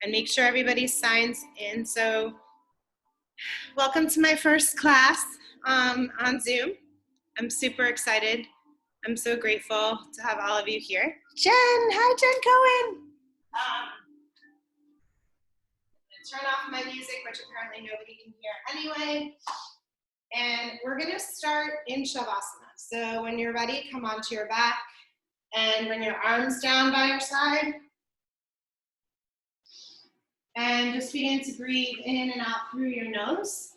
and make sure everybody signs in. So welcome to my first class on Zoom. I'm super excited. I'm so grateful to have all of you here. Jen, hi Jen Cohen. Turn off my music, which apparently nobody can hear anyway. And we're gonna start in Shavasana. So when you're ready, come onto your back and bring your arms down by your side. And just begin to breathe in and out through your nose.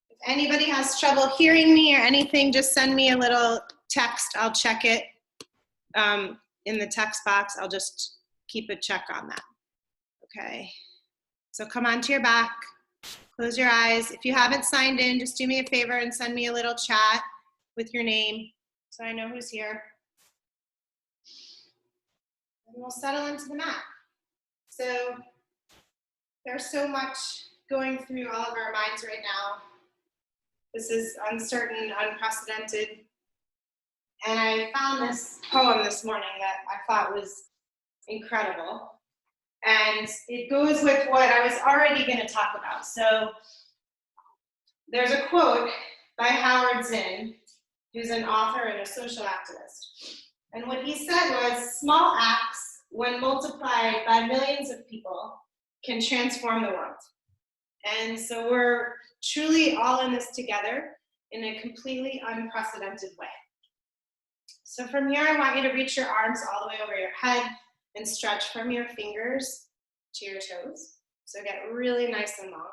If anybody has trouble hearing me or anything, just send me a little text. I'll check it in the text box. I'll just keep a check on that. Okay. So come onto your back, close your eyes. If you haven't signed in, just do me a favor and send me a little chat with your name so I know who's here. And we'll settle into the mat. So there's so much going through all of our minds right now. This is uncertain, unprecedented. And I found this poem this morning that I thought was incredible. And it goes with what I was already going to talk about. So there's a quote by Howard Zinn, who's an author and a social activist. And what he said was, small acts, when multiplied by millions of people, can transform the world. And so we're truly all in this together in a completely unprecedented way. So from here, I want you to reach your arms all the way over your head and stretch from your fingers to your toes. So get really nice and long.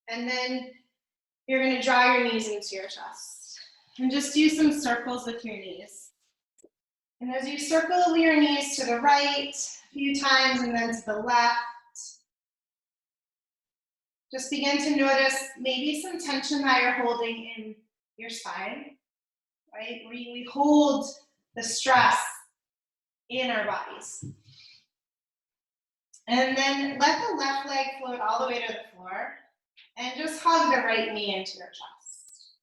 And then you're going to draw your knees into your chest. And just do some circles with your knees. And as you circle your knees to the right a few times and then to the left, just begin to notice maybe some tension that you're holding in your spine, right? We hold the stress in our bodies. And then let the left leg float all the way to the floor and just hug the right knee into your chest.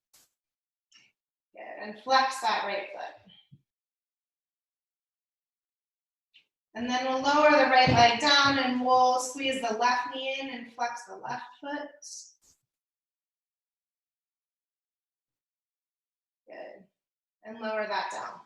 Good, and flex that right foot. And then we'll lower the right leg down and we'll squeeze the left knee in and flex the left foot. Good, and lower that down.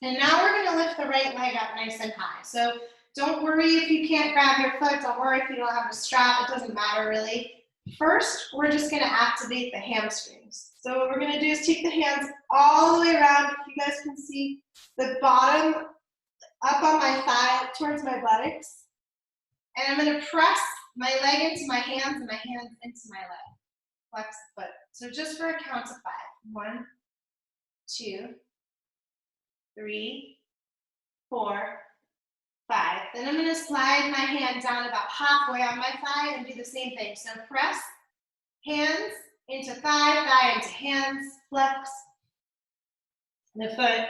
And now we're going to lift the right leg up nice and high. So don't worry if you can't grab your foot. Don't worry if you don't have a strap. It doesn't matter really. First, we're just going to activate the hamstrings. So what we're going to do is take the hands all the way around. If you guys can see the bottom up on my thigh towards my buttocks. And I'm going to press my leg into my hands and my hands into my leg. Flex the foot. So just for a count of 5. 1, 2, 3, 4, 5. Then I'm going to slide my hand down about halfway on my thigh and do the same thing. So press, hands into thigh, thigh into hands, flex the foot.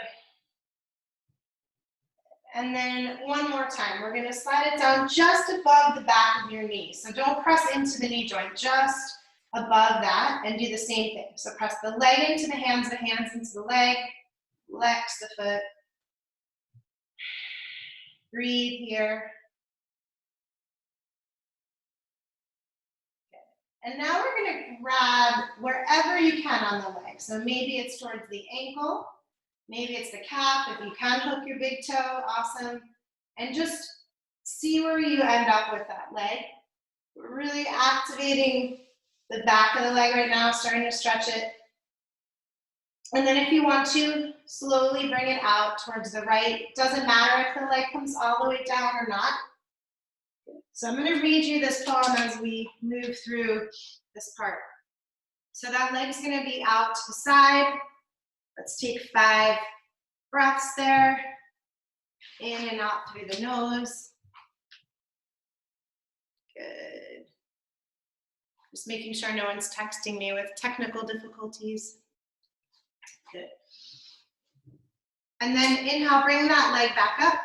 And then one more time, we're going to slide it down just above the back of your knee. So don't press into the knee joint, just above that, and do the same thing. So press the leg into the hands into the leg, flex the foot. Breathe here. Okay. And now we're going to grab wherever you can on the leg. So maybe it's towards the ankle, maybe it's the calf. If you can hook your big toe, awesome. And just see where you end up with that leg. We're really activating the back of the leg right now, starting to stretch it. And then if you want to, slowly bring it out towards the right. It doesn't matter if the leg comes all the way down or not. So I'm going to read you this poem as we move through this part. So that leg's going to be out to the side. Let's take 5 breaths there. In and out through the nose. Good. Just making sure no one's texting me with technical difficulties. Good. And then inhale, bring that leg back up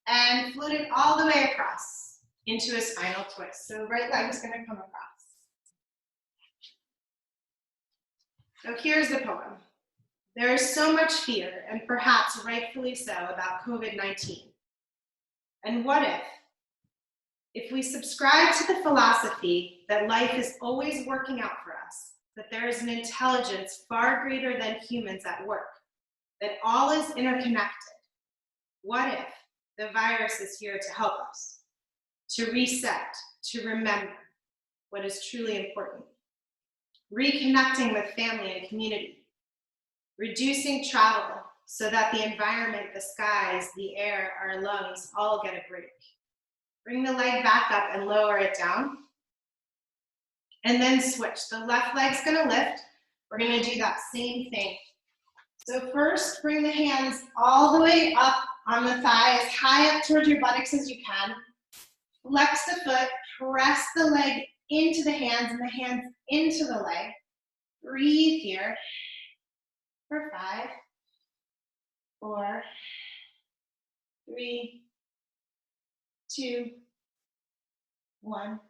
and float it all the way across into a spinal twist. So right leg is going to come across. So here's the poem. There is so much fear, and perhaps rightfully so, about COVID-19. And what if we subscribe to the philosophy that life is always working out for us, that there is an intelligence far greater than humans at work, that all is interconnected? What if the virus is here to help us, to reset, to remember what is truly important? Reconnecting with family and community, reducing travel so that the environment, the skies, the air, our lungs all get a break. Bring the leg back up and lower it down. And then switch. The left leg's gonna lift. We're gonna do that same thing. So first, bring the hands all the way up on the thigh, as high up towards your buttocks as you can. Flex the foot, press the leg into the hands and the hands into the leg. Breathe here for 5, 4, 3, 2, 1.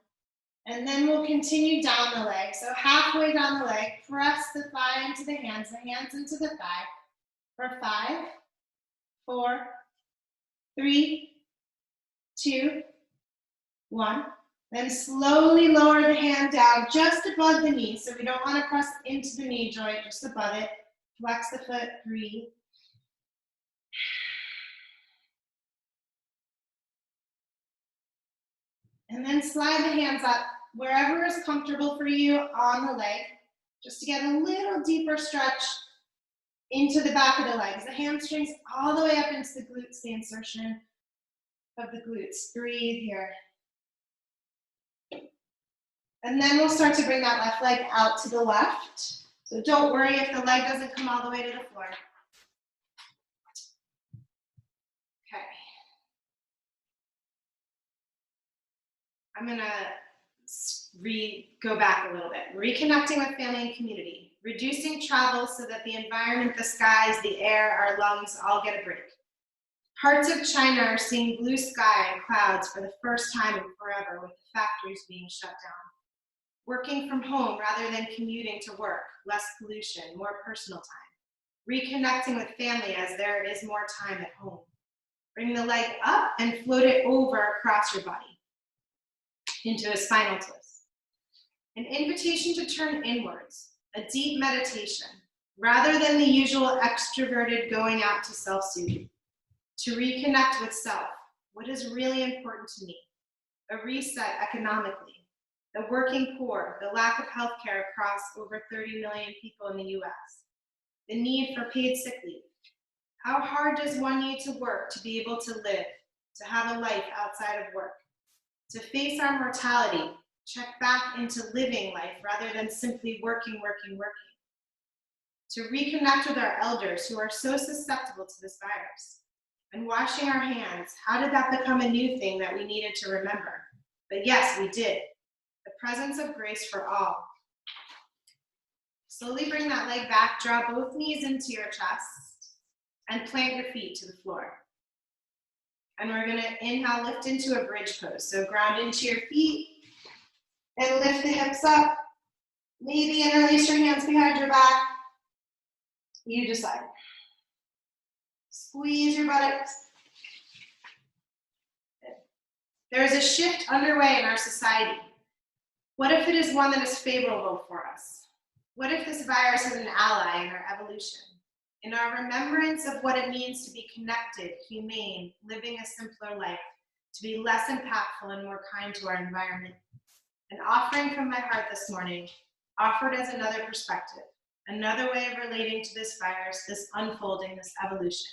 And then we'll continue down the leg. So halfway down the leg, press the thigh into the hands into the thigh for 5, 4, 3, 2, 1. Then slowly lower the hand down just above the knee. So we don't want to press into the knee joint, just above it. Flex the foot, breathe. And then slide the hands up wherever is comfortable for you on the leg, just to get a little deeper stretch into the back of the legs. The hamstrings all the way up into the glutes, the insertion of the glutes. Breathe here. And then we'll start to bring that left leg out to the left. So don't worry if the leg doesn't come all the way to the floor. Okay. I'm gonna go back a little bit. Reconnecting with family and community. Reducing travel so that the environment, the skies, the air, our lungs all get a break. Parts of China are seeing blue sky and clouds for the first time in forever, with the factories being shut down. Working from home rather than commuting to work, less pollution, more personal time. Reconnecting with family as there is more time at home. Bring the leg up and float it over across your body into a spinal twist. An invitation to turn inwards, a deep meditation, rather than the usual extroverted going out to self-soothe. To reconnect with self, what is really important to me, a reset economically, the working poor, the lack of healthcare across over 30 million people in the US, the need for paid sick leave. How hard does one need to work to be able to live, to have a life outside of work, to face our mortality, check back into living life rather than simply working, to reconnect with our elders who are so susceptible to this virus, and washing our hands. How did that become a new thing that we needed to remember? But yes, we did. The presence of grace for all. Slowly bring that leg back, draw both knees into your chest, and plant your feet to the floor. And we're gonna inhale, lift into a bridge pose. So ground into your feet and lift the hips up. Maybe interlace your hands behind your back. You decide. Squeeze your buttocks. There is a shift underway in our society. What if it is one that is favorable for us? What if this virus is an ally in our evolution, in our remembrance of what it means to be connected, humane, living a simpler life, to be less impactful and more kind to our environment? An offering from my heart this morning, offered as another perspective, another way of relating to this virus, this unfolding, this evolution.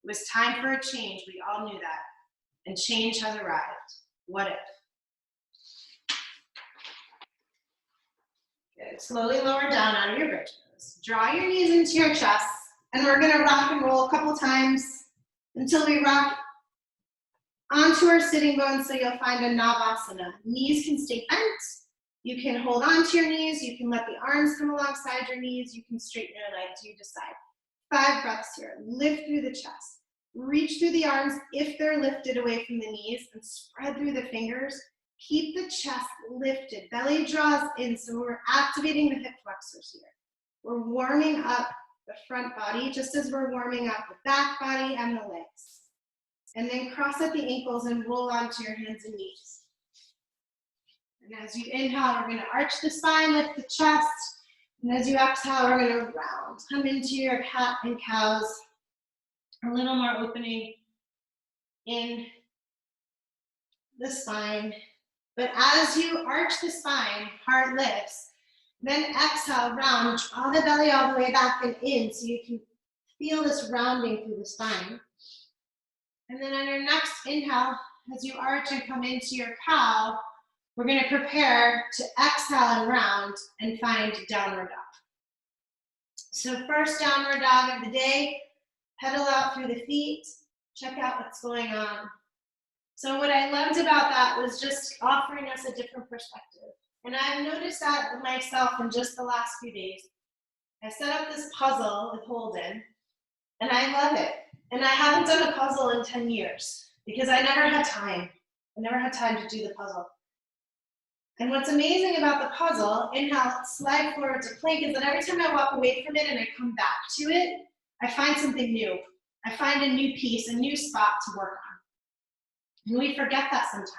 It was time for a change, we all knew that, and change has arrived. What if? Good. Slowly lower down out of your bridge pose. Draw your knees into your chest, and we're gonna rock and roll a couple times until we rock onto our sitting bones, so you'll find a Navasana. Knees can stay bent. You can hold on to your knees. You can let the arms come alongside your knees. You can straighten your legs. You decide. 5 breaths here. Lift through the chest. Reach through the arms if they're lifted away from the knees, and spread through the fingers. Keep the chest lifted. Belly draws in, so we're activating the hip flexors here. We're warming up the front body just as we're warming up the back body and the legs. And then cross at the ankles and roll onto your hands and knees. And as you inhale, we're going to arch the spine, lift the chest. And as you exhale, we're going to round. Come into your cat and cows. A little more opening in the spine. But as you arch the spine, heart lifts. Then exhale, round. Draw the belly all the way back and in so you can feel this rounding through the spine. And then on your next inhale, as you arch and come into your cow, we're going to prepare to exhale and round and find downward dog. So first downward dog of the day, pedal out through the feet, check out what's going on. So what I loved about that was just offering us a different perspective. And I've noticed that with myself in just the last few days. I set up this puzzle with Holden, and I love it. And I haven't done a puzzle in 10 years because I never had time. I never had time to do the puzzle. And what's amazing about the puzzle, inhale, slide forward to plank, is that every time I walk away from it and I come back to it, I find something new. I find a new piece, a new spot to work on. And we forget that sometimes.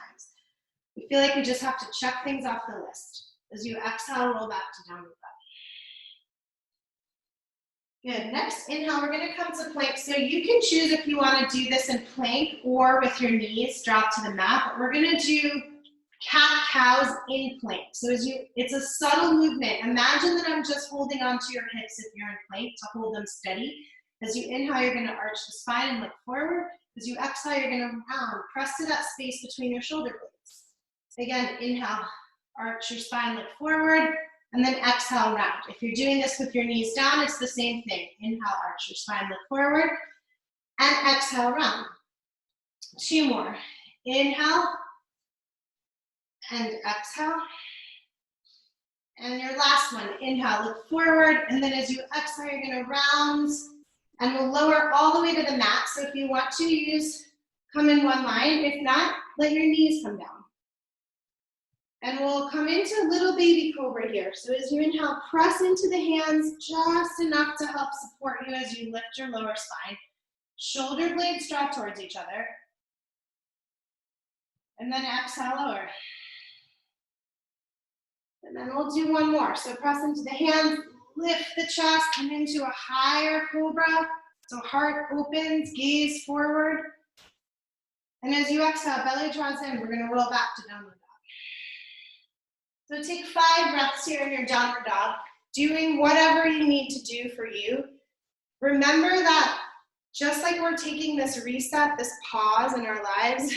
We feel like we just have to check things off the list. As you exhale, roll back to downward dog. Good. Next inhale, we're going to come to plank. So you can choose if you want to do this in plank or with your knees drop to the mat. But we're going to do cat-cows in plank. So it's a subtle movement. Imagine that I'm just holding onto your hips if you're in plank to hold them steady. As you inhale, you're going to arch the spine and look forward. As you exhale, you're going to round. Press to that space between your shoulder blades. Again, inhale, arch your spine, look forward, and then exhale, round. If you're doing this with your knees down, it's the same thing. Inhale, arch your spine, look forward, and exhale, round. Two more. Inhale, and exhale. And your last one, inhale, look forward, and then as you exhale, you're going to round, and we'll lower all the way to the mat. So if you want to come in one line. If not, let your knees come down. And we'll come into little baby cobra here. So as you inhale, press into the hands just enough to help support you as you lift your lower spine. Shoulder blades drop towards each other. And then exhale, lower. And then we'll do one more. So press into the hands, lift the chest, come into a higher cobra. So heart opens, gaze forward. And as you exhale, belly draws in. We're going to roll back to downward dog. So take 5 breaths here in your downward dog, doing whatever you need to do for you. Remember that just like we're taking this reset, this pause in our lives,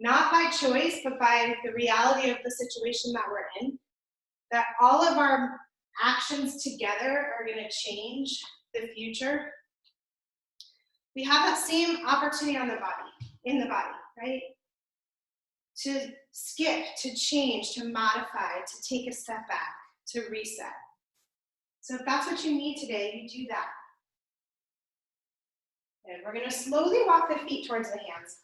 not by choice, but by the reality of the situation that we're in, that all of our actions together are going to change the future. We have that same opportunity in the body, right? To skip, to change, to modify, to take a step back, to reset. So if that's what you need today, you do that. And we're going to slowly walk the feet towards the hands.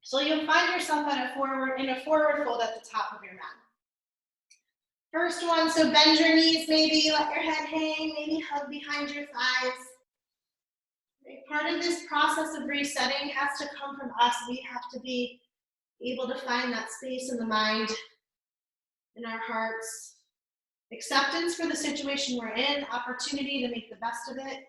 So you'll find yourself in a forward fold at the top of your mat. First one, so bend your knees maybe, let your head hang, maybe hug behind your thighs. Part of this process of resetting has to come from us. We have to be able to find that space in the mind, in our hearts, acceptance for the situation we're in, opportunity to make the best of it.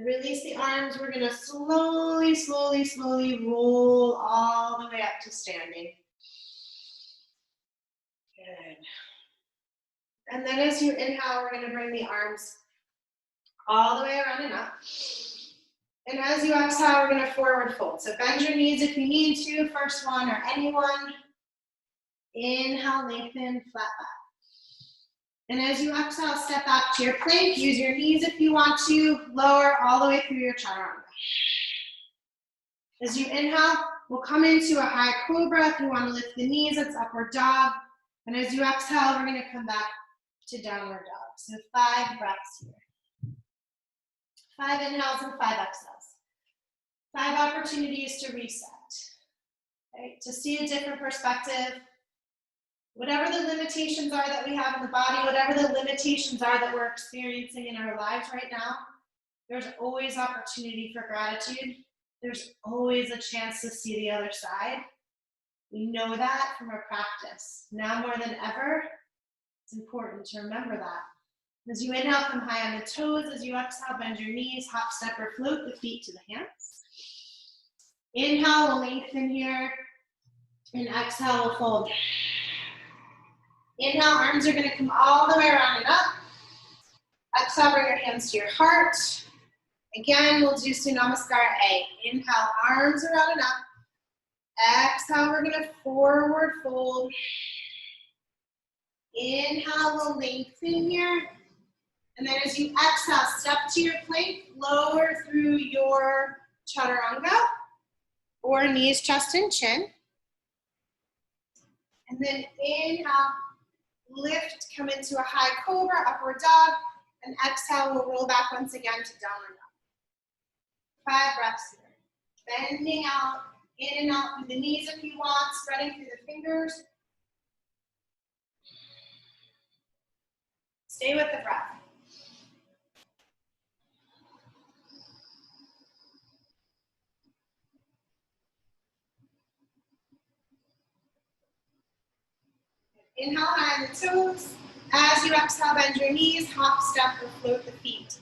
Release the arms. We're going to slowly, slowly, slowly roll all the way up to standing. Good. And then as you inhale, we're going to bring the arms all the way around and up. And as you exhale, we're going to forward fold. So bend your knees if you need to, first one or anyone. Inhale, lengthen, flat back. And as you exhale, step back to your plank. Use your knees if you want to. Lower all the way through your chaturanga. As you inhale, we'll come into a high cobra. If you want to lift the knees, it's upward dog. And as you exhale, we're going to come back to downward dog. So 5 breaths here. 5 inhales and 5 exhales. 5 opportunities to reset. Right? To see a different perspective. Whatever the limitations are that we have in the body, whatever the limitations are that we're experiencing in our lives right now, There's always opportunity for gratitude. There's always a chance to see the other side. We know that from our practice. Now more than ever, it's important to remember that. As you inhale, come high on the toes. As you exhale, bend your knees, hop, step, or float the feet to the hands. Inhale, we'll lengthen here. And exhale, we'll fold. Inhale, arms are gonna come all the way around and up. Exhale, bring your hands to your heart. Again, we'll do Surya Namaskar A. Inhale, arms around and up. Exhale, we're gonna forward fold. Inhale, we'll lengthen here. And then as you exhale, step to your plank, lower through your chaturanga, or knees, chest, and chin. And then inhale, lift, come into a high cobra, upward dog, and exhale, we'll roll back once again to downward dog. 5 breaths here. Bending out, in and out through the knees if you want, spreading through the fingers. Stay with the breath. Inhale, high on the toes. As you exhale, bend your knees, hop, step, or float the feet.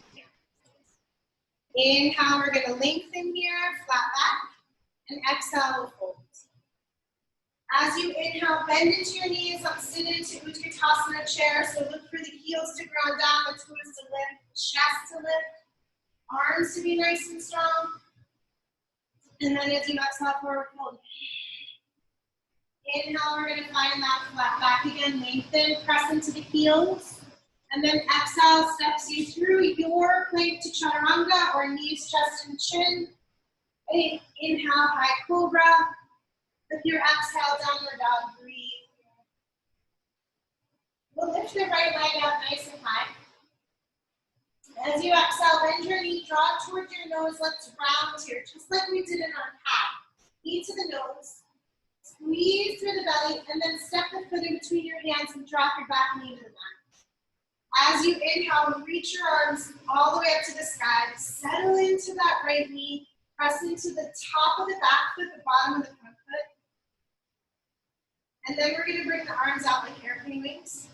Inhale, we're gonna lengthen here, flat back, and exhale, we'll fold. As you inhale, bend into your knees, sit into Utkatasana chair, so look for the heels to ground down, the toes to lift, chest to lift, arms to be nice and strong. And then as you exhale, forward fold. Inhale, we're gonna find that flat back again, lengthen, press into the heels. And then exhale, steps you through your plank to chaturanga, or knees, chest, and chin. And inhale, high cobra. With your exhale, downward dog, breathe. We'll lift the right leg up nice and high. As you exhale, bend your knee, draw towards your nose, let's round here, just like we did in our cat. Knee to the nose. Squeeze through the belly, and then step the foot in between your hands and drop your back knee to the mat. As you inhale, reach your arms all the way up to the sky. Settle into that right knee. Press into the top of the back foot, the bottom of the front foot. And then we're going to bring the arms out like airplane wings.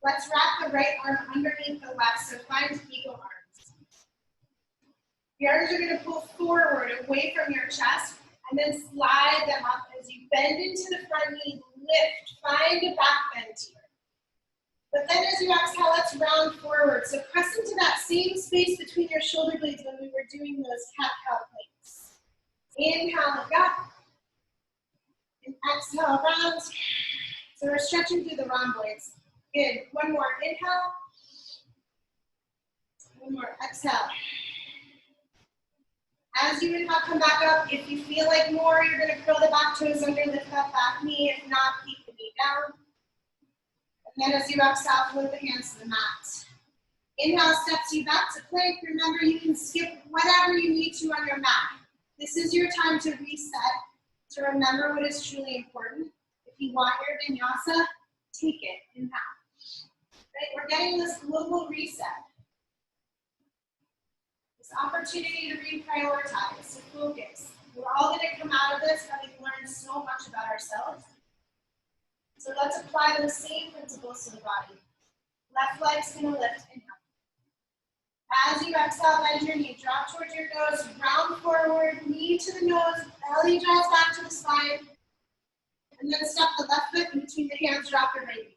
Let's wrap the right arm underneath the left, so find eagle arms. The arms are going to pull forward away from your chest, and then slide them up as you bend into the front knee, lift, find a back bend here. But then as you exhale, let's round forward. So press into that same space between your shoulder blades when we were doing those cat-cow planks. Inhale, look up. And exhale, round. So we're stretching through the rhomboids. Good. One more. Inhale. One more. Exhale. As you inhale, come back up. If you feel like more, you're going to curl the back toes under, lift that back knee. If not, keep the knee down. And then as you exhale, float the hands to the mat. Inhale steps you back to plank. Remember, you can skip whatever you need to on your mat. This is your time to reset, to remember what is truly important. If you want your vinyasa, take it. Inhale. Right? We're getting this global reset. This opportunity to reprioritize, to focus. We're all going to come out of this having learned so much about ourselves. So let's apply those same principles to the body. Left leg's going to lift. Inhale. As you exhale, bend your knee, drop towards your nose, round forward, knee to the nose, belly draws back to the spine. And then step the left foot in between the hands, drop your right knee.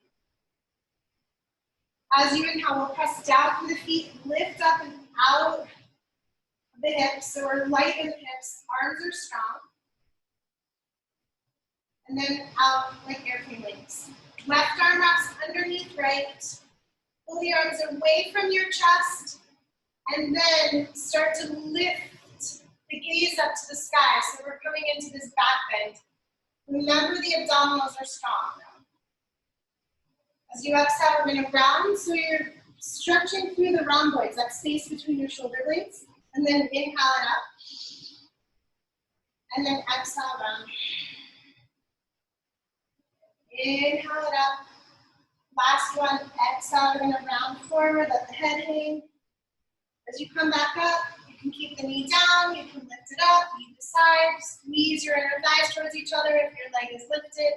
As you inhale, we'll press down through the feet, lift up and out of the hips. So we're light in the hips, arms are strong. And then out like airplane wings. Left arm wraps underneath right. Pull the arms away from your chest. And then start to lift the gaze up to the sky. So we're coming into this back bend. Remember the abdominals are strong now. As you exhale, we're going to round. So you're stretching through the rhomboids, that space between your shoulder blades. And then inhale it up. And then exhale round. Inhale it up. Last one, exhale, we're going to round forward, let the head hang. As you come back up, can keep the knee down, you can lift it up, you decide, squeeze your inner thighs towards each other if your leg is lifted,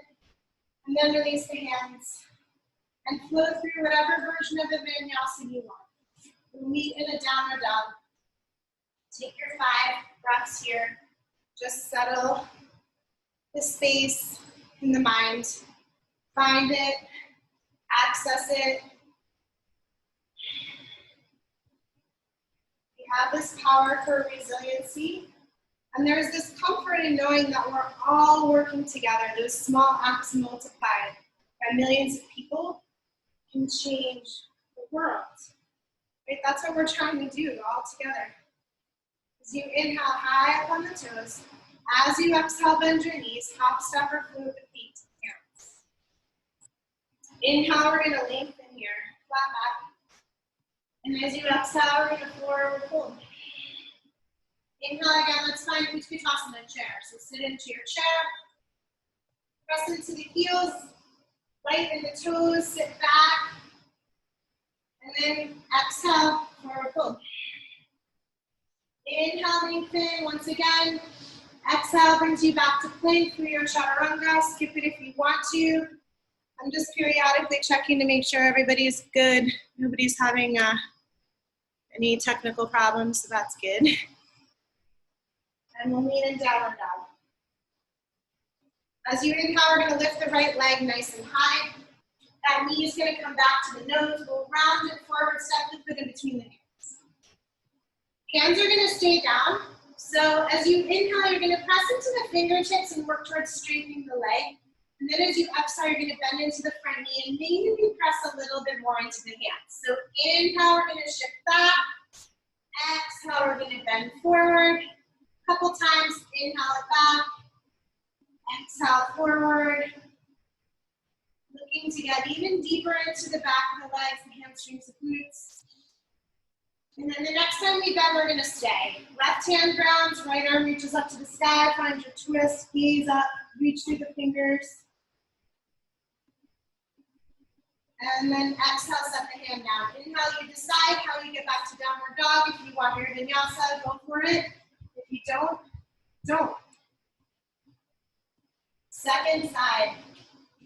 and then release the hands and flow through whatever version of the vinyasa you want. We'll meet in a downward dog. Take your 5 breaths here. Just settle the space in the mind. Find it, access it. We have this power for resiliency, and there's this comfort in knowing that we're all working together. Those small acts multiplied by millions of people can change the world. Right? That's what we're trying to do all together. As you inhale high up on the toes, as you exhale, bend your knees, hop, step, or float the feet to the hands. Inhale, we're going to lengthen here, flat back. And as you exhale, we're going to forward fold. Inhale again, let's find Utkatasana chair. So sit into your chair, press into the heels, lighten the toes, sit back, and then exhale, forward fold. Inhale, lengthen once again. Exhale brings you back to plank through your chaturanga. Skip it if you want to. I'm just periodically checking to make sure everybody's good. Nobody's having any technical problems, so that's good. And we'll meet in downward dog. As you inhale, we're going to lift the right leg nice and high. That knee is going to come back to the nose. We'll round it forward, step the foot in between the hands. Hands are going to stay down. So as you inhale, you're going to press into the fingertips and work towards straightening the leg. And then as you exhale, you're going to bend into the front knee and maybe press a little bit more into the hands. So inhale, we're going to shift back. Exhale, we're going to bend forward. A couple times, inhale it back. Exhale forward. Looking to get even deeper into the back of the legs, the hamstrings, the glutes. And then the next time we bend, we're going to stay. Left hand grounds, right arm reaches up to the sky. Find your twist, gaze up, reach through the fingers. And then exhale, set the hand down. Inhale, you decide how you get back to downward dog. If you want your vinyasa, go for it. If you don't, don't. Second side.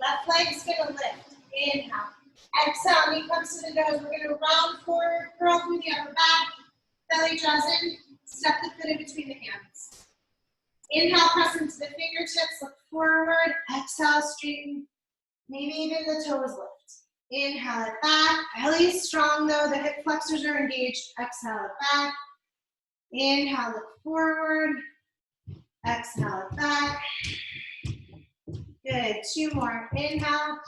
Left leg's going to lift. Inhale. Exhale, knee comes to the nose. We're going to round forward, curl through the upper back. Belly draws in. Step the foot in between the hands. Inhale, press into the fingertips. Look forward. Exhale, straighten. Maybe even the toes lift. Inhale it back. Belly is strong though. The hip flexors are engaged. Exhale it back. Inhale, look forward. Exhale it back. Good. 2 more. Inhale.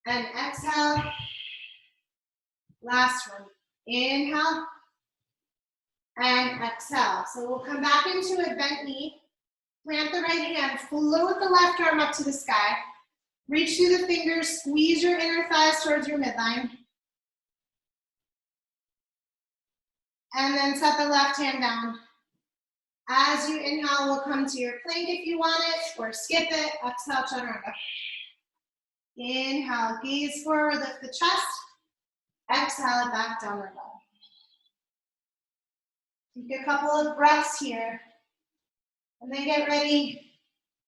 And exhale. Last one. Inhale. And exhale. So we'll come back into a bent knee. Plant the right hand. Float the left arm up to the sky. Reach through the fingers. Squeeze your inner thighs towards your midline. And then set the left hand down. As you inhale, we'll come to your plank if you want it, or skip it. Exhale, chaturanga. Inhale, gaze forward, lift the chest. Exhale it back, downward dog. Take a couple of breaths here. And then get ready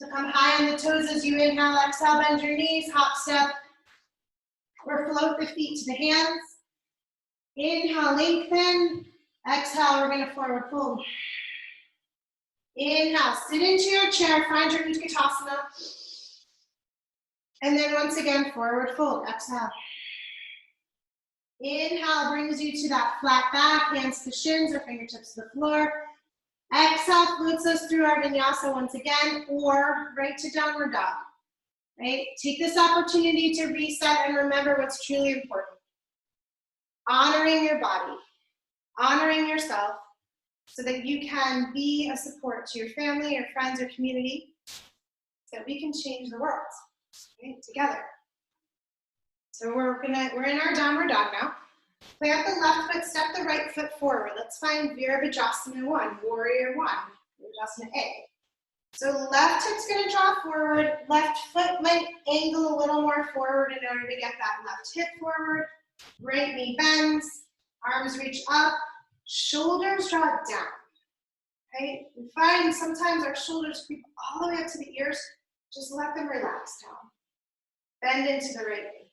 to come high on the toes as you inhale. Exhale, bend your knees, hop, step, or float the feet to the hands. Inhale, lengthen. Exhale, we're going to forward fold. Inhale, sit into your chair, find your Utkatasana. And then once again, forward fold, exhale. Inhale brings you to that flat back, hands to shins or fingertips to the floor. Exhale floats us through our vinyasa once again, or right to downward dog. Right? Take this opportunity to reset and remember what's truly important. Honoring your body, honoring yourself, so that you can be a support to your family, your friends, your community, so that we can change the world, right, together. So we're in our downward dog now. Plant the left foot, step the right foot forward. Let's find Virabhadrasana 1, Warrior 1, Virabhadrasana A. So left hip's gonna draw forward, left foot might angle a little more forward in order to get that left hip forward. Right knee bends, arms reach up, Shoulders draw down, right? We find sometimes our shoulders creep all the way up to the ears. Just let them relax down. Bend into the right knee.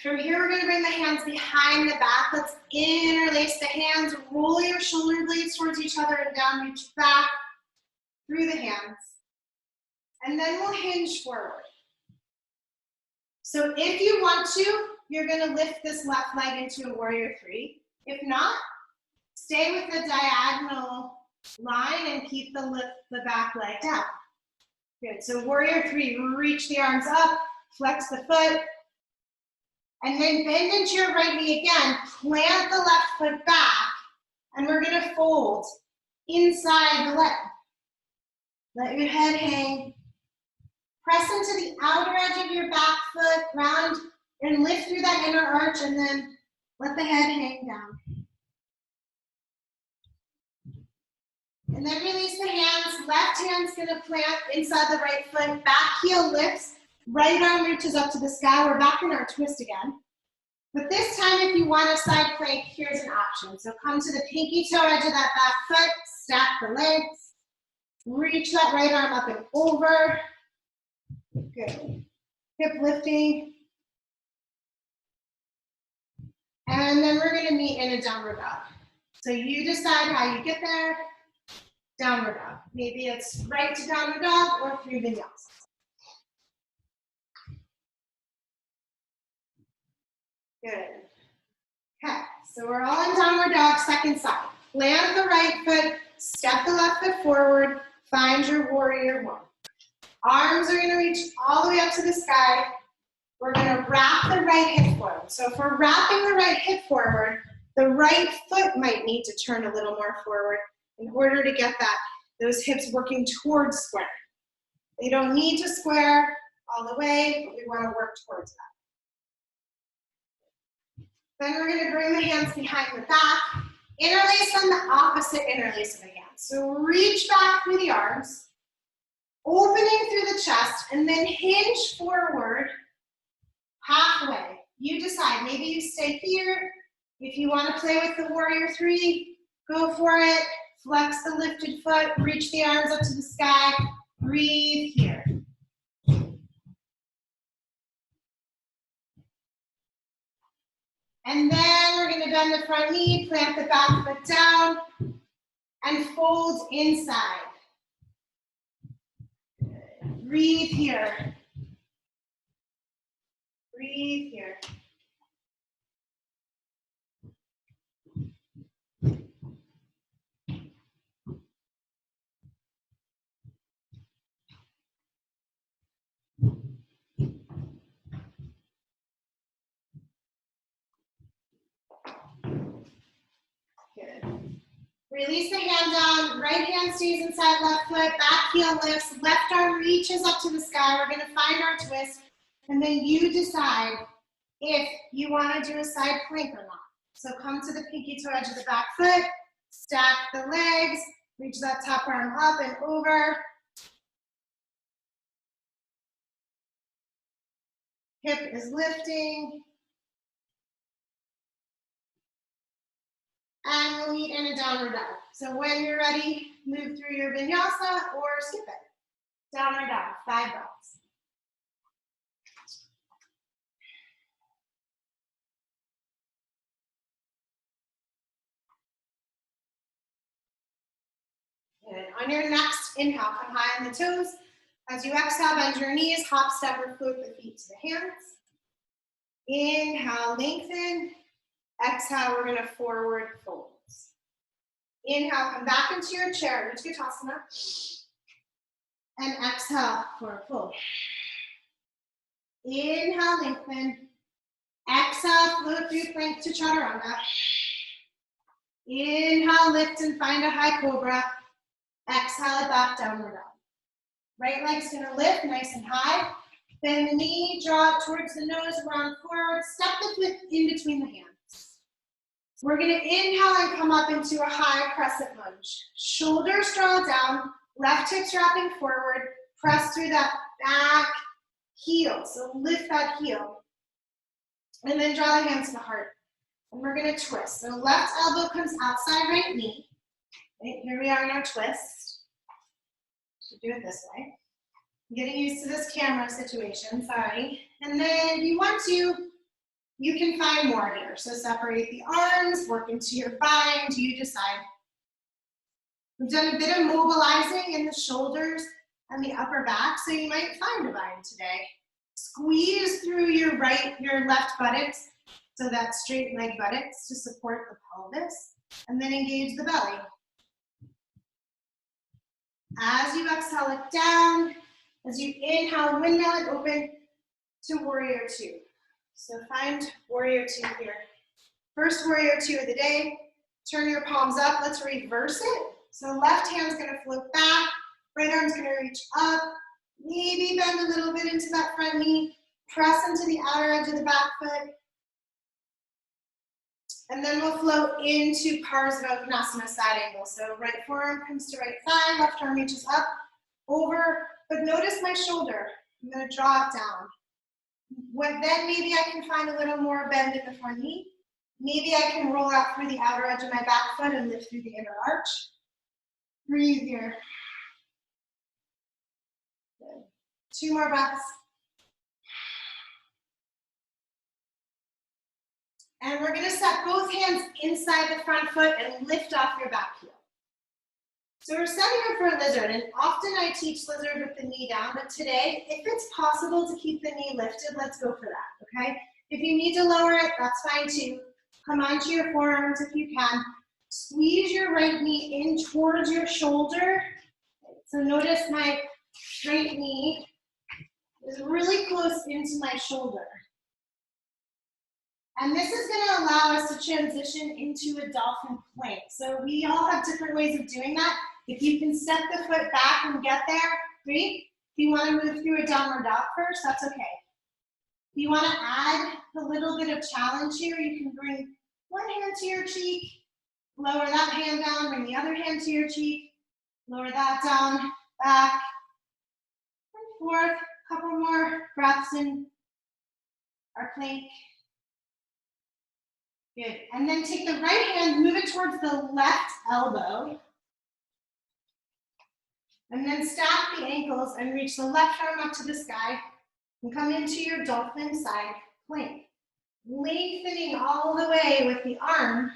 From here, we're going to bring the hands behind the back. Let's interlace the hands. Roll your shoulder blades towards each other and down. Reach back through the hands. And then we'll hinge forward. So if you want to, you're going to lift this left leg into a warrior three. If not, stay with the diagonal line and keep the back leg down. Good, so warrior three, reach the arms up, flex the foot, and then bend into your right knee again, plant the left foot back, and we're gonna fold inside the leg. Let your head hang. Press into the outer edge of your back foot, ground, and lift through that inner arch, and then let the head hang down. And then release the hands. Left hand's gonna plant inside the right foot. Back heel lifts. Right arm reaches up to the sky. We're back in our twist again. But this time, if you want a side plank, here's an option. So come to the pinky toe edge of that back foot. Stack the legs. Reach that right arm up and over. Good. Hip lifting. And then we're gonna meet in a downward dog. So you decide how you get there. Downward dog. Maybe it's right to downward dog or through vinyasa. Good. Okay, so we're all in downward dog, second side. Plant the right foot, step the left foot forward, find your warrior one. Arms are gonna reach all the way up to the sky. We're gonna wrap the right hip forward. So if we're wrapping the right hip forward, the right foot might need to turn a little more forward in order to get those hips working towards square. They don't need to square all the way, but we want to work towards that. Then we're going to bring the hands behind the back, interlace on the opposite interlace of the hands. So reach back through the arms, opening through the chest, and then hinge forward halfway. You decide. Maybe you stay here. If you want to play with the warrior three, go for it. Flex the lifted foot, reach the arms up to the sky, breathe here. And then we're gonna bend the front knee, plant the back foot down, and fold inside. Breathe here. Breathe here. Good. Release the hand down, right hand stays inside left foot, back heel lifts, left arm reaches up to the sky. We're gonna find our twist, and then you decide if you wanna do a side plank or not. So come to the pinky toe edge of the back foot, stack the legs, reach that top arm up and over. Hip is lifting. And we'll meet in a downward dog. So when you're ready, move through your vinyasa or skip it. Downward dog, 5 breaths. Good. On your next inhale, come high on the toes. As you exhale, bend your knees, hop, step, or float the feet to the hands. Inhale, lengthen. Exhale, we're gonna forward folds. Inhale, come back into your chair, Utkatasana. And exhale, forward fold. Inhale, lengthen. Exhale, float through plank to chaturanga. Inhale, lift and find a high cobra. Exhale it back, downward dog. Right leg's gonna lift nice and high. Bend the knee, draw towards the nose, round forward. Step the foot in between the hands. We're gonna inhale and come up into a high crescent lunge. Shoulders draw down, left hip's wrapping forward. Press through that back heel, so lift that heel. And then draw the hands to the heart. And we're gonna twist. So left elbow comes outside right knee. Okay, here we are in our twist. Should do it this way. I'm getting used to this camera situation, sorry. And then if you want to, you can find more here. So separate the arms, work into your bind, you decide. We've done a bit of mobilizing in the shoulders and the upper back, so you might find a bind today. Squeeze through your left buttocks, so that straight leg buttocks to support the pelvis, and then engage the belly. As you exhale, look down. As you inhale, windmill it open to warrior two. So find warrior two here. First warrior two of the day. Turn your palms up. Let's reverse it. So left hand's gonna float back. Right arm's gonna reach up. Maybe bend a little bit into that front knee. Press into the outer edge of the back foot. And then we'll float into Parsvanasana side angle. So right forearm comes to right thigh, left arm reaches up, over, but notice my shoulder. I'm gonna draw it down. Then maybe I can find a little more bend in the front knee. Maybe I can roll out through the outer edge of my back foot and lift through the inner arch. Breathe here. Good. 2 more breaths. And we're gonna set both hands inside the front foot and lift off your back heel. So we're setting up for a lizard, and often I teach lizard with the knee down, but today, if it's possible to keep the knee lifted, let's go for that, okay? If you need to lower it, that's fine too. Come onto your forearms if you can. Squeeze your right knee in towards your shoulder. So notice my right knee is really close into my shoulder. And this is gonna allow us to transition into a dolphin plank. So we all have different ways of doing that. If you can step the foot back and get there, great. If you wanna move through a downward dog first, that's okay. If you wanna add a little bit of challenge here, you can bring one hand to your cheek, lower that hand down, bring the other hand to your cheek, lower that down, back, and forth. Couple more breaths in our plank. Good, and then take the right hand, move it towards the left elbow. And then stack the ankles and reach the left arm up to the sky and come into your dolphin side plank. Lengthening all the way with the arm.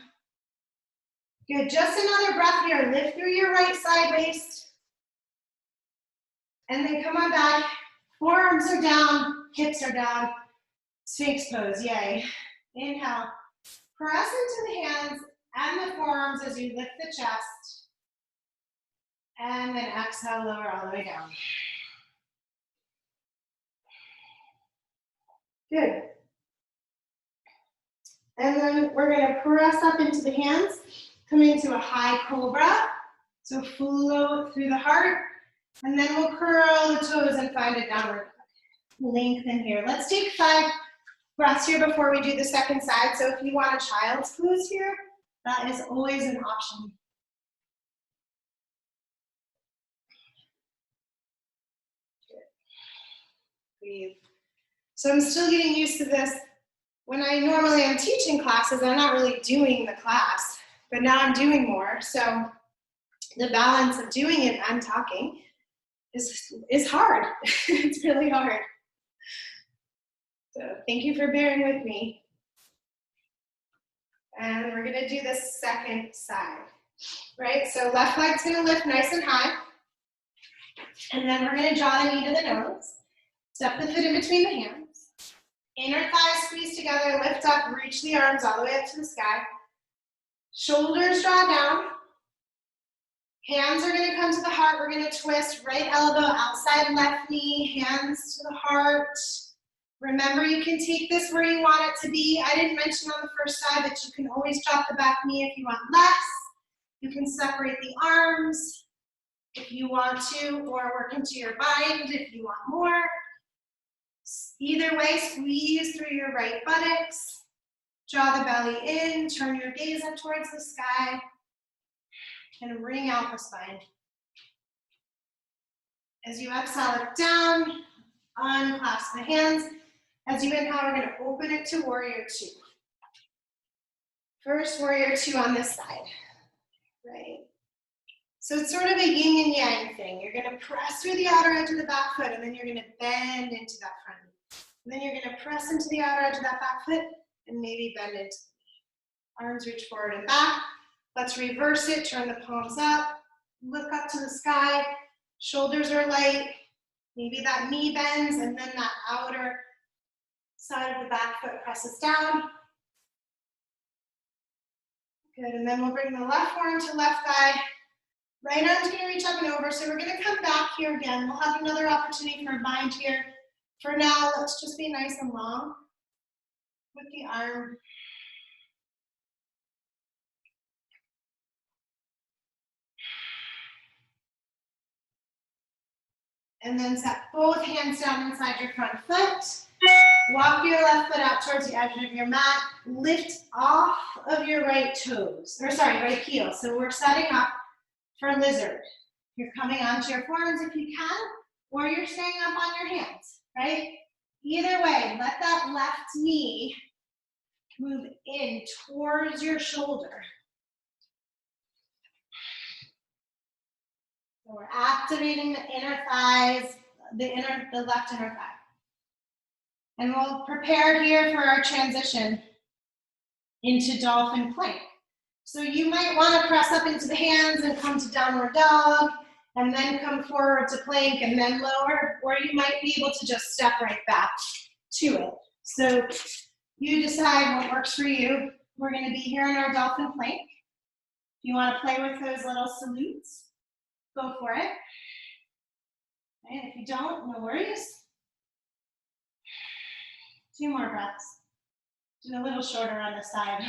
Good, just another breath here. Lift through your right side waist. And then come on back. Forearms are down, hips are down. Sphinx pose, yay. Inhale. Press into the hands and the forearms as you lift the chest. And then exhale, lower all the way down. Good. And then we're gonna press up into the hands, come into a high cobra. So float through the heart, and then we'll curl the toes and find a downward dog. Lengthen here. Let's take 5 breaths here before we do the second side. So if you want a child's pose here, that is always an option. Good. Breathe. So I'm still getting used to this. When I normally am teaching classes, I'm not really doing the class, but now I'm doing more. So the balance of doing it and talking is hard. It's really hard. So thank you for bearing with me. And we're gonna do the second side, right? So left leg's gonna lift nice and high. And then we're gonna draw the knee to the nose. Step the foot in between the hands. Inner thighs squeeze together, lift up, reach the arms all the way up to the sky. Shoulders draw down. Hands are gonna come to the heart. We're gonna twist right elbow outside left knee, hands to the heart. Remember, you can take this where you want it to be. I didn't mention on the first side that you can always drop the back knee if you want less. You can separate the arms if you want to, or work into your bind if you want more. Either way, squeeze through your right buttocks. Draw the belly in, turn your gaze up towards the sky, and wring out the spine. As you exhale, look down, unclasp the hands. As you inhale, we're going to open it to warrior two. First warrior two on this side, right? So it's sort of a yin and yang thing. You're gonna press through the outer edge of the back foot, and then you're gonna bend into that front knee. And then you're gonna press into the outer edge of that back foot, and maybe bend into the knee. Arms reach forward and back. Let's reverse it, turn the palms up, look up to the sky, shoulders are light, maybe that knee bends, and then that outer side of the back foot presses down. Good, and then we'll bring the left forearm to left thigh. Right arm's gonna reach up and over, so we're gonna come back here again. We'll have another opportunity for a bind here. For now, let's just be nice and long with the arm. And then set both hands down inside your front foot. Walk your left foot out towards the edge of your mat. Lift off of your right toes, or sorry, right heel. So we're setting up for lizard. You're coming onto your forearms if you can, or you're staying up on your hands, right? Either way, let that left knee move in towards your shoulder. So we're activating the inner thighs, the left inner thigh. And we'll prepare here for our transition into dolphin plank. So you might want to press up into the hands and come to downward dog, and then come forward to plank and then lower, or you might be able to just step right back to it. So you decide what works for you. We're going to be here in our dolphin plank. If you want to play with those little salutes, go for it. And if you don't, no worries. 2 more breaths. Do a little shorter on the side.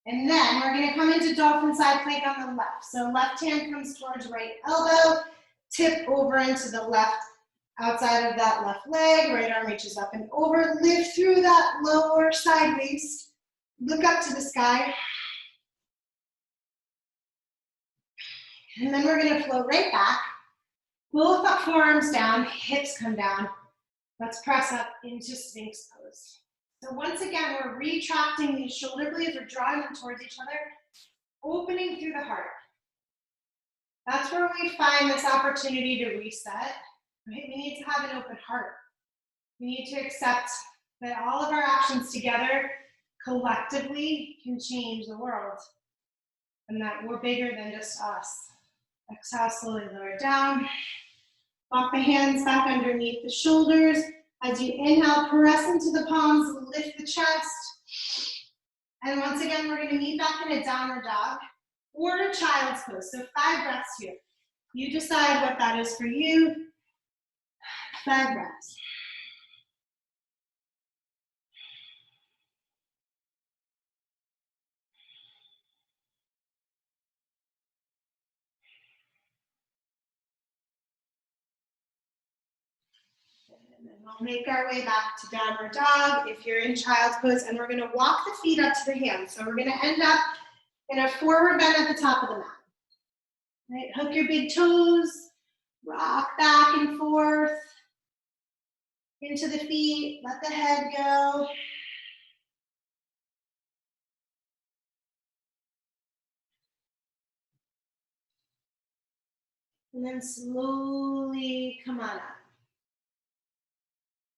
And then we're going to come into dolphin side plank on the left. So left hand comes towards right elbow, tip over into the left outside of that left leg, right arm reaches up and over, lift through that lower side waist, look up to the sky. And then we're going to float right back. Both up forearms down, hips come down. Let's press up into Sphinx pose. So once again, we're retracting these shoulder blades, we're drawing them towards each other, opening through the heart. That's where we find this opportunity to reset, right? We need to have an open heart. We need to accept that all of our actions together, collectively, can change the world, and that we're bigger than just us. Exhale, slowly lower down. Walk the hands back underneath the shoulders. As you inhale, press into the palms, lift the chest. And once again, we're going to meet back in a downward dog or a child's pose. So 5 breaths here. You decide what that is for you. 5 breaths. And then we'll make our way back to downward dog if you're in child's pose, and we're going to walk the feet up to the hands. So we're going to end up in a forward bend at the top of the mat. Right? Hook your big toes, rock back and forth into the feet, let the head go. And then slowly come on up.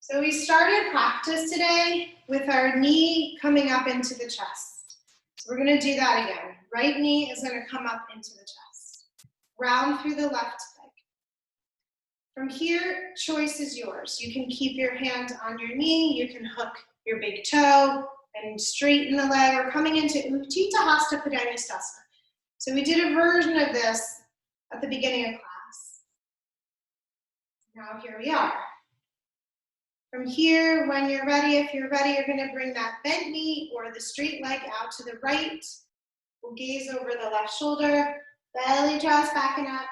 So we started practice today with our knee coming up into the chest. So we're going to do that again. Right knee is going to come up into the chest. Round through the left leg. From here, choice is yours. You can keep your hand on your knee. You can hook your big toe and straighten the leg. We're coming into Utthita Hasta Padangusthasana. So we did a version of this at the beginning of class. Now here we are. From here, when you're ready, if you're ready, you're going to bring that bent knee or the straight leg out to the right. We'll gaze over the left shoulder, belly draws back and up.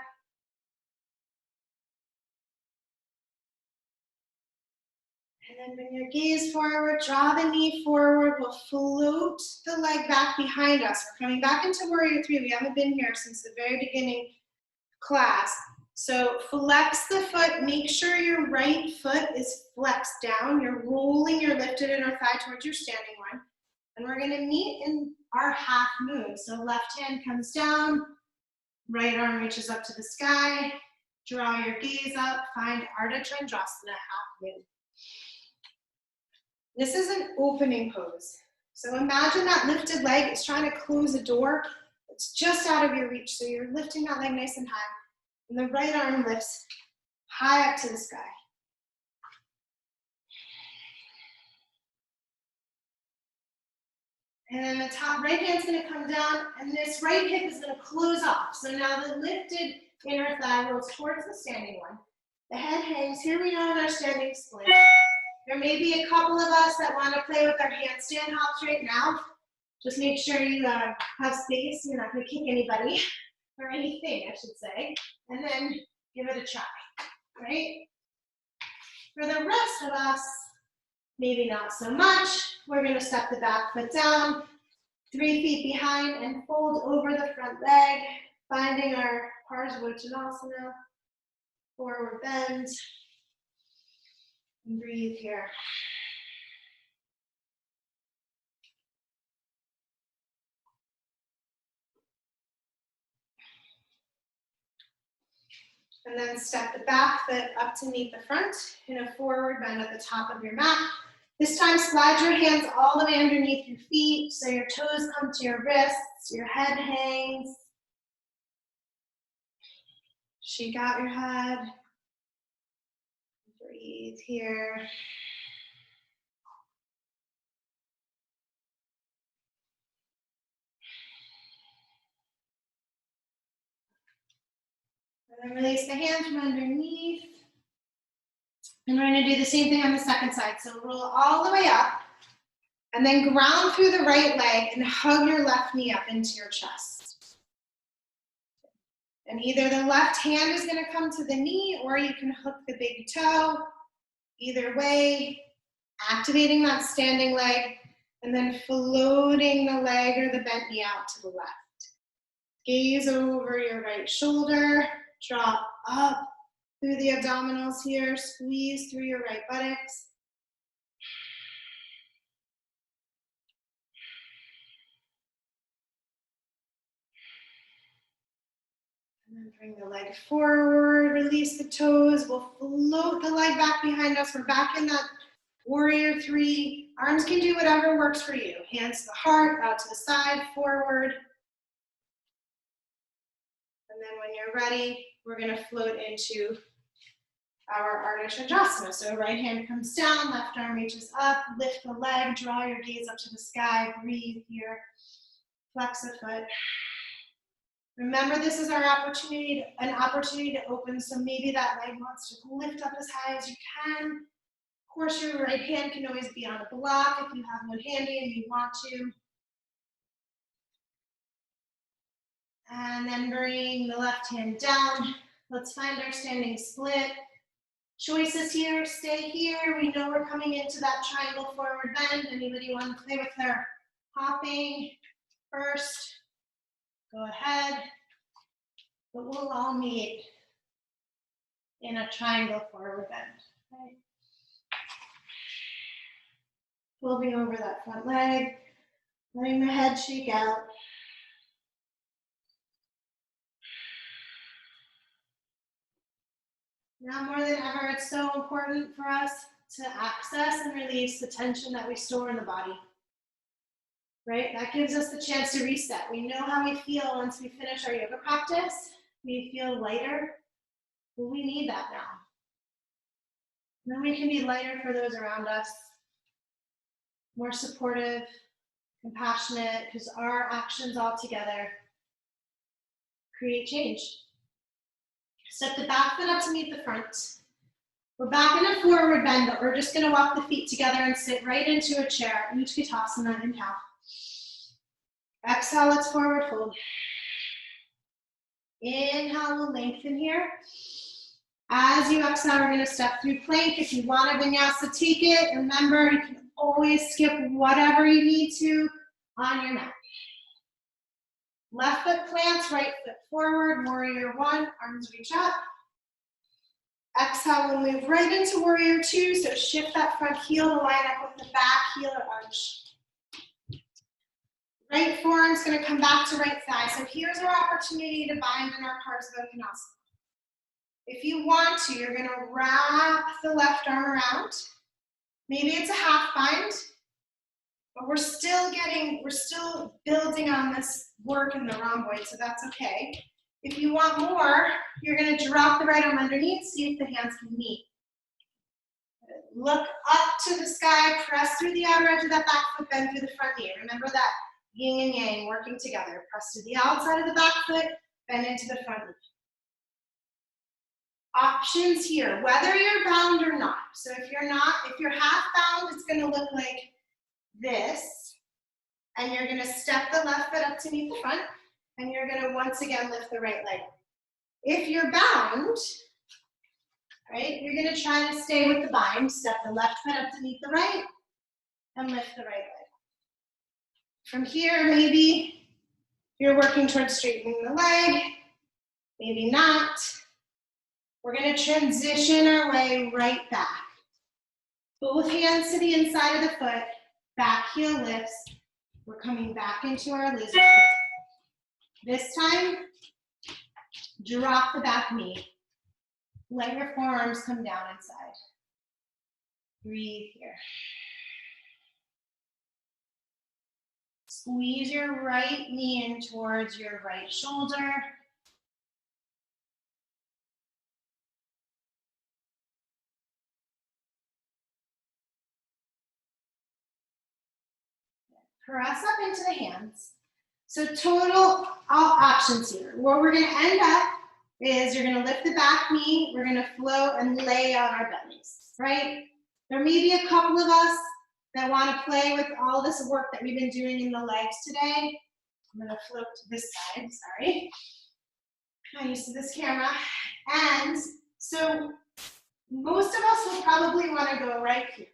And then bring your gaze forward, draw the knee forward. We'll float the leg back behind us. We're coming back into Warrior 3. We haven't been here since the very beginning class. So flex the foot, make sure your right foot is flexed down. You're rolling your lifted inner thigh towards your standing one. And we're gonna meet in our half moon. So left hand comes down, right arm reaches up to the sky, draw your gaze up, find Ardha Chandrasana, half moon. This is an opening pose. So imagine that lifted leg is trying to close a door. It's just out of your reach. So you're lifting that leg nice and high. And the right arm lifts high up to the sky. And then the top right hand's gonna come down, and this right hip is gonna close off. So now the lifted inner thigh rolls towards the standing one. The head hangs. Here we are in our standing split. There may be a couple of us that want to play with our handstand hops right now. Just make sure you have space. You're not going to kick anybody, or anything, I should say. And then give it a try, right? For the rest of us, maybe not so much. We're going to step the back foot down, 3 feet behind, and fold over the front leg, finding our Parsvottanasana, forward bend, and breathe here. And then step the back foot up to meet the front in a forward bend at the top of your mat. This time, slide your hands all the way underneath your feet so your toes come to your wrists, your head hangs. Shake out your head. Breathe here. And then release the hands from underneath. And we're going to do the same thing on the second side. So roll all the way up, and then ground through the right leg and hug your left knee up into your chest. And either the left hand is going to come to the knee, or you can hook the big toe. Either way, activating that standing leg, and then floating the leg or the bent knee out to the left. Gaze over your right shoulder, drop up through the abdominals here, squeeze through your right buttocks. And then bring the leg forward, release the toes. We'll float the leg back behind us. We're back in that warrior 3. Arms can do whatever works for you. Hands to the heart, out to the side, forward. And then when you're ready, we're going to float into our Ardha Chandrasana. So right hand comes down, left arm reaches up, lift the leg, draw your gaze up to the sky, breathe here, flex the foot. Remember, this is our opportunity, an opportunity to open, so maybe that leg wants to lift up as high as you can. Of course, your right hand can always be on a block if you have one handy and you want to. And then bring the left hand down. Let's find our standing split. Choices here, stay here. We know we're coming into that triangle forward bend. Anybody want to play with their hopping first? Go ahead. But we'll all meet in a triangle forward bend. Okay. Folding over that front leg, letting the head shake out. Now more than ever, it's so important for us to access and release the tension that we store in the body, right? That gives us the chance to reset. We know how we feel once we finish our yoga practice. We feel lighter. Well, we need that now. Then we can be lighter for those around us, more supportive, compassionate, because our actions all together create change. Step the back foot up to meet the front. We're back in a forward bend, but we're just going to walk the feet together and sit right into a chair. Utkatasana, inhale. Exhale, let's forward fold. Inhale, we'll lengthen here. As you exhale, we're going to step through plank. If you want a vinyasa, take it. Remember, you can always skip whatever you need to on your mat. Left foot plants, right foot forward, warrior 1, arms reach up. Exhale, we'll move right into warrior 2, so shift that front heel to line up with the back heel or arch. Right forearm's gonna come back to right thigh. So here's our opportunity to bind in our Parsvakonasana. If you want to, you're gonna wrap the left arm around. Maybe it's a half bind, but we're still building on this work in the rhomboid, so that's okay. If you want more, you're gonna drop the right arm underneath, see if the hands can meet. Look up to the sky, press through the outer edge of that back foot, bend through the front knee. Remember that yin and yang working together. Press to the outside of the back foot, bend into the front knee. Options here, whether you're bound or not. So if you're half bound, it's gonna look like this. And you're gonna step the left foot up to meet the front, and you're gonna once again lift the right leg. If you're bound, right, you're gonna try to stay with the bind, step the left foot up to meet the right, and lift the right leg. From here, maybe you're working towards straightening the leg, maybe not. We're gonna transition our way right back. Both hands to the inside of the foot, back heel lifts. We're coming back into our lizard. This time, drop the back knee. Let your forearms come down inside. Breathe here. Squeeze your right knee in towards your right shoulder. Press up into the hands. So total options here. Where we're gonna end up is you're gonna lift the back knee, we're gonna float and lay on our bellies, right? There may be a couple of us that wanna play with all this work that we've been doing in the legs today. I'm gonna float to this side, sorry. I'm used to this camera. And so most of us will probably wanna go right here,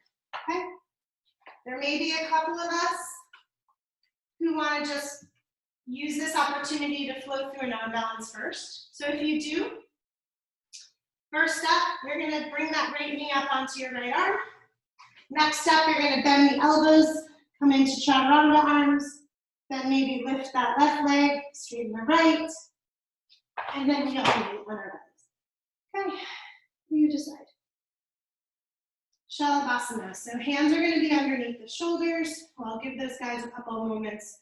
okay? There may be a couple of us who wanna just use this opportunity to float through a non-balance first. So if you do, first step, you're gonna bring that right knee up onto your right arm. Next step, you're gonna bend the elbows, come into chaturanga arms, then maybe lift that left leg, straighten the right, and then we alternate on our bellies. Okay, you decide. Shalabhasana, so hands are gonna be underneath the shoulders. I'll give those guys a couple of moments.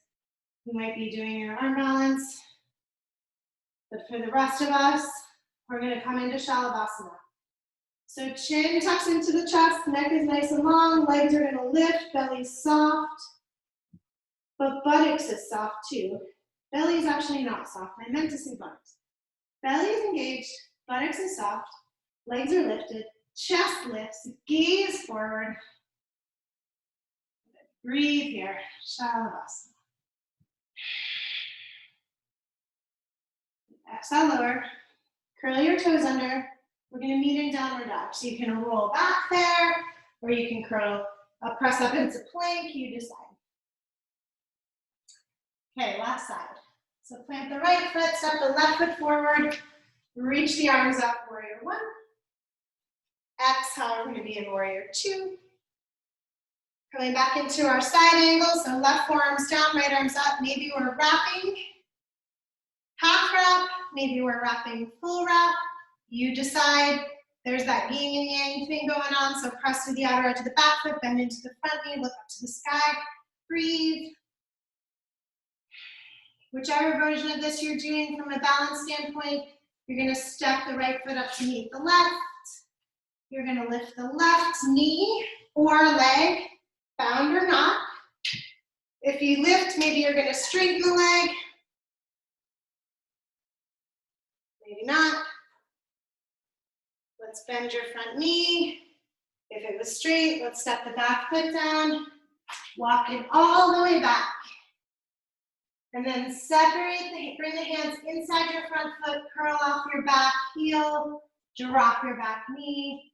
You might be doing your arm balance, but for the rest of us, we're gonna come into Shalabhasana. So chin tucks into the chest, neck is nice and long, legs are gonna lift, belly's soft, but buttocks is soft too. Belly is actually not soft, I meant to say buttocks. Belly is engaged, buttocks is soft, legs are lifted, chest lifts, gaze forward. Breathe here, Shalabhasana. Exhale, lower. Curl your toes under. We're gonna meet in downward dog. So you can roll back there, or you can press up into plank, you decide. Okay, last side. So plant the right foot, step the left foot forward, reach the arms up, warrior one. Exhale, we're gonna be in warrior two. Coming back into our side angle, so left forearms down, right arms up. Maybe we're wrapping half wrap, maybe we're wrapping full wrap. You decide. There's that yin and yang thing going on, so press to the outer edge of the back foot, bend into the front knee, look up to the sky, breathe. Whichever version of this you're doing from a balance standpoint, you're gonna step the right foot up to meet the left. You're gonna lift the left knee or leg, bound or not. If you lift, maybe you're gonna straighten the leg. Maybe not. Let's bend your front knee. If it was straight, let's step the back foot down. Walk it all the way back. And then bring the hands inside your front foot, curl off your back heel, drop your back knee.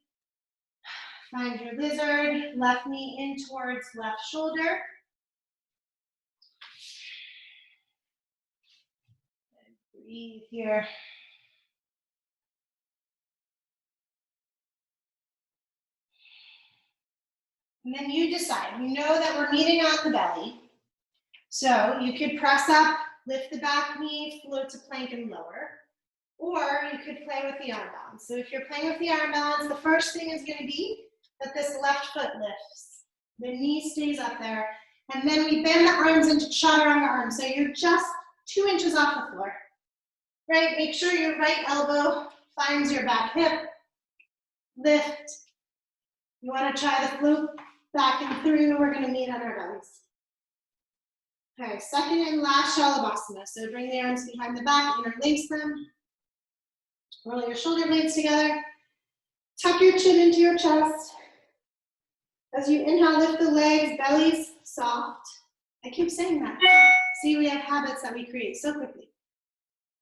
Find your lizard, left knee in towards left shoulder. And breathe here. And then you decide, you know that we're meeting on the belly. So you could press up, lift the back knee, float to plank and lower. Or you could play with the arm balance. So if you're playing with the arm balance, the first thing is going to be that this left foot lifts. The knee stays up there. And then we bend the arms into chaturanga arms. So you're just 2 inches off the floor. Right? Make sure your right elbow finds your back hip. Lift. You want to try the float back and through. We're going to meet on our bellies. Okay, second and last Shalabhasana. So bring the arms behind the back, interlace them. Roll your shoulder blades together. Tuck your chin into your chest. As you inhale, lift the legs, belly's soft. I keep saying that. See, we have habits that we create so quickly.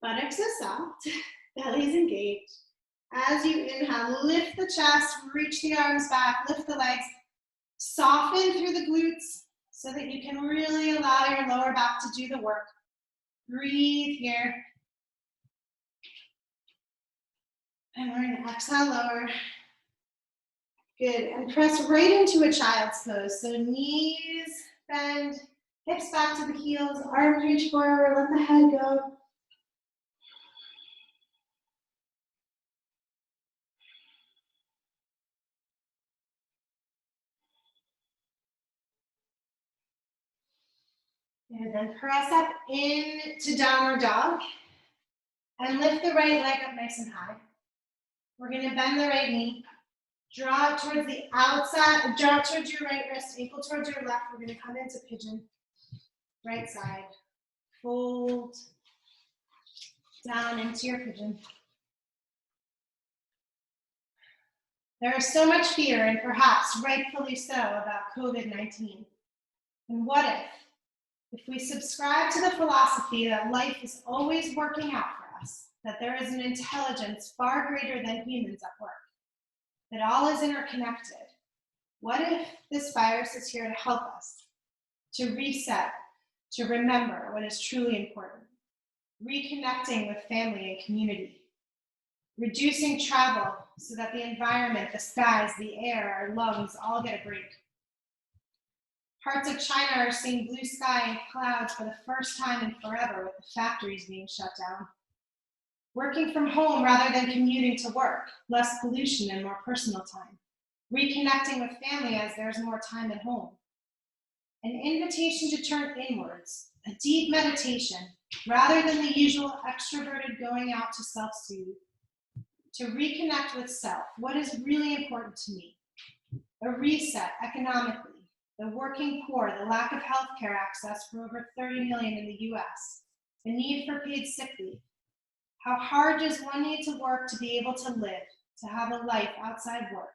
Buttocks are soft, belly's engaged. As you inhale, lift the chest, reach the arms back, lift the legs. Soften through the glutes so that you can really allow your lower back to do the work. Breathe here. And we're going to exhale lower. Good. And press right into a child's pose. So knees bend, hips back to the heels, arms reach forward, let the head go. And then press up into downward dog. And lift the right leg up nice and high. We're going to bend the right knee. Draw it towards the outside, draw it towards your right wrist, ankle towards your left. We're going to come into pigeon. Right side. Fold down into your pigeon. There is so much fear, and perhaps rightfully so, about COVID-19. And what if we subscribe to the philosophy that life is always working out for us, that there is an intelligence far greater than humans at work, that all is interconnected? What if this virus is here to help us, to reset, to remember what is truly important, reconnecting with family and community, reducing travel so that the environment, the skies, the air, our lungs all get a break. Parts of China are seeing blue sky and clouds for the first time in forever with the factories being shut down. Working from home rather than commuting to work, less pollution and more personal time. Reconnecting with family as there's more time at home. An invitation to turn inwards, a deep meditation, rather than the usual extroverted going out to self-soothe. To reconnect with self, what is really important to me. A reset economically, the working poor, the lack of healthcare access for over 30 million in the US, the need for paid sick leave. How hard does one need to work to be able to live, to have a life outside work,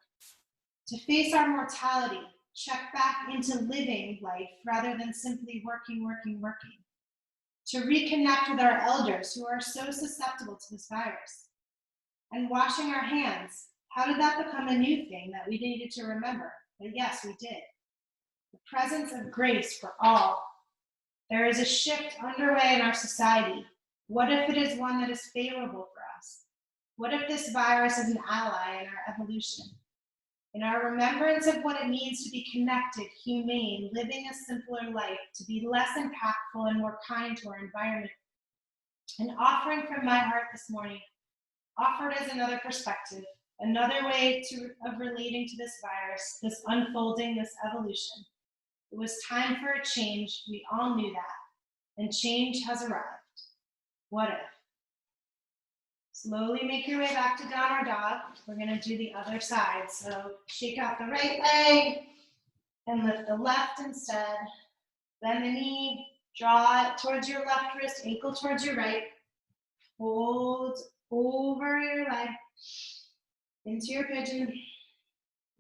to face our mortality, check back into living life rather than simply working, to reconnect with our elders who are so susceptible to this virus, and washing our hands. How did that become a new thing that we needed to remember? But yes, we did. The presence of grace for all. There is a shift underway in our society. What if it is one that is favorable for us? What if this virus is an ally in our evolution? In our remembrance of what it means to be connected, humane, living a simpler life, to be less impactful and more kind to our environment. An offering from my heart this morning, offered as another perspective, another way of relating to this virus, this unfolding, this evolution. It was time for a change. We all knew that. And change has arrived. What if? Slowly make your way back to downward dog. We're going to do the other side. So shake out the right leg and lift the left instead. Bend the knee, draw it towards your left wrist, ankle towards your right. Hold over your leg into your pigeon.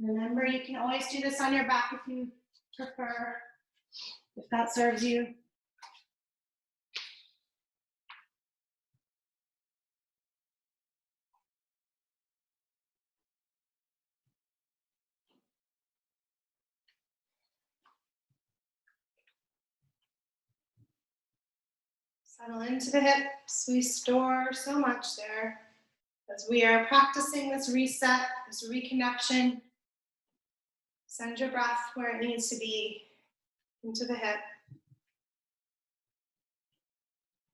Remember, you can always do this on your back if you prefer, if that serves you. Settle into the hips. We store so much there as we are practicing this reset, this reconnection. Send your breath where it needs to be, into the hip.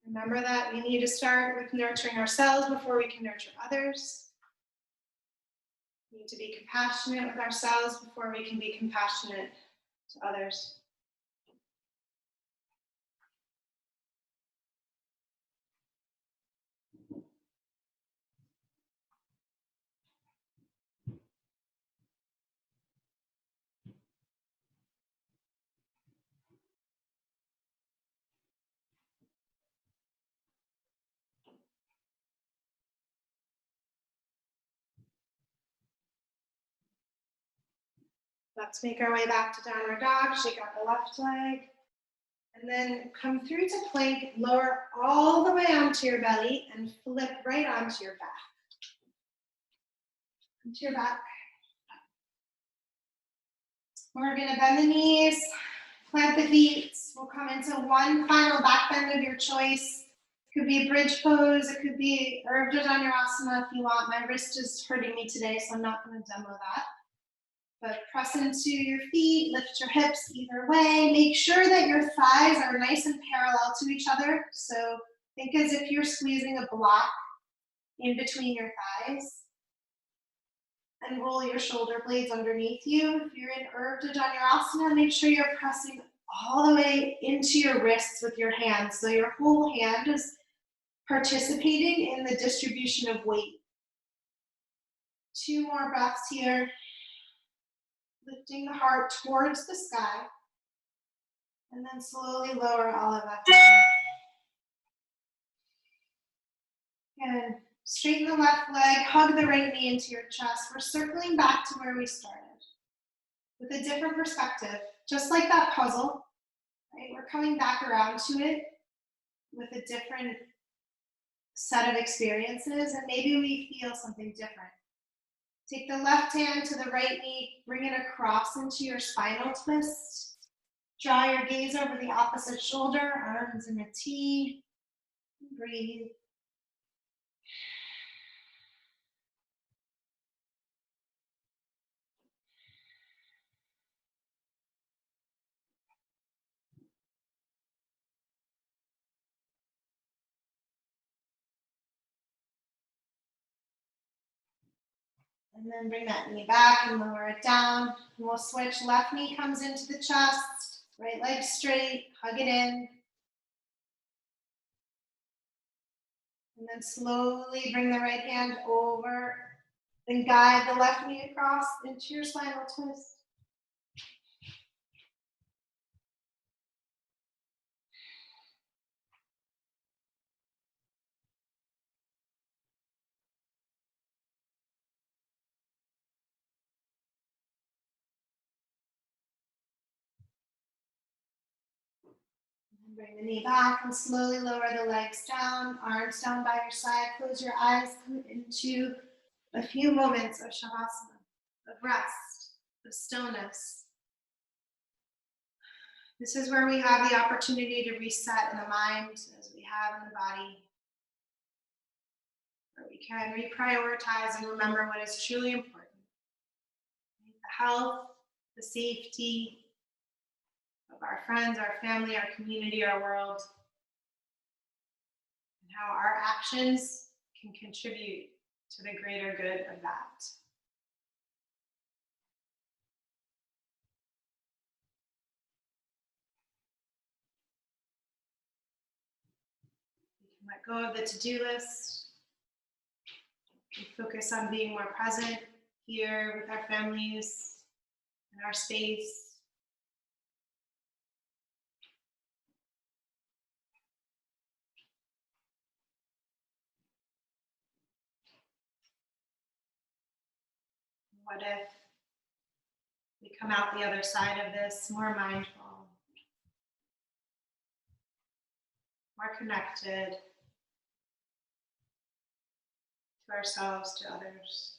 Remember that we need to start with nurturing ourselves before we can nurture others. We need to be compassionate with ourselves before we can be compassionate to others. Let's make our way back to downward dog, shake out the left leg, and then come through to plank, lower all the way onto your belly and flip right onto your back. Onto your back. We're gonna bend the knees, plant the feet. We'll come into one final back bend of your choice. It could be a bridge pose, it could be Urdhva Dhanurasana if you want. My wrist is hurting me today, so I'm not gonna demo that. But press into your feet, lift your hips either way. Make sure that your thighs are nice and parallel to each other. So think as if you're squeezing a block in between your thighs. And roll your shoulder blades underneath you. If you're in Urdhva Dhanurasana, make sure you're pressing all the way into your wrists with your hands. So your whole hand is participating in the distribution of weight. 2 more breaths here. Lifting the heart towards the sky. And then slowly lower all of that down. And straighten the left leg, hug the right knee into your chest. We're circling back to where we started with a different perspective, just like that puzzle, right? We're coming back around to it with a different set of experiences, and maybe we feel something different. Take the left hand to the right knee, bring it across into your spinal twist. Draw your gaze over the opposite shoulder, arms in a T. Breathe. And then bring that knee back and lower it down. And we'll switch. Left knee comes into the chest, right leg straight, hug it in. And then slowly bring the right hand over and guide the left knee across into your spinal twist. Bring the knee back and slowly lower the legs down, arms down by your side. Close your eyes, come into a few moments of Shavasana, of rest, of stillness. This is where we have the opportunity to reset in the mind as we have in the body, where we can reprioritize and remember what is truly important. The health, the safety of our friends, our family, our community, our world, and how our actions can contribute to the greater good of that. We can let go of the to-do list and focus on being more present here with our families and our space. What if we come out the other side of this more mindful, more connected to ourselves, to others?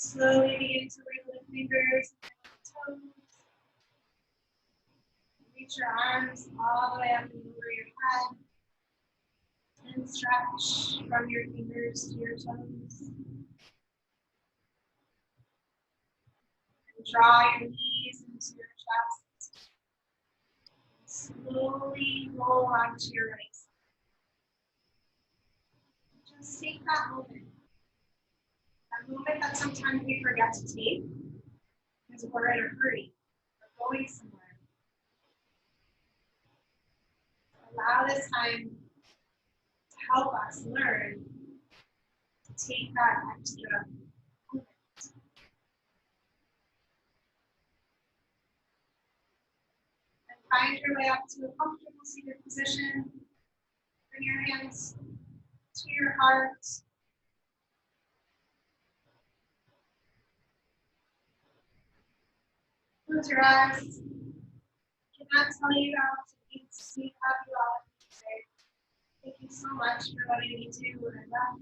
Slowly begin to wiggle the fingers and toes. Reach your arms all the way up and over your head. And stretch from your fingers to your toes. And draw your knees into your chest. Slowly roll onto your right side. Just take that moment. That moment that sometimes we forget to take because we're in a hurry. We're going somewhere. Allow this time to help us learn to take that extra moment. And find your way up to a comfortable seated position. Bring your hands to your heart. Close your eyes. I cannot tell you how much it means to have you all today. Thank you so much for letting me do what I love,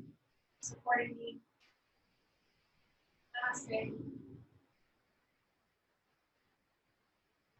supporting me. Namaste.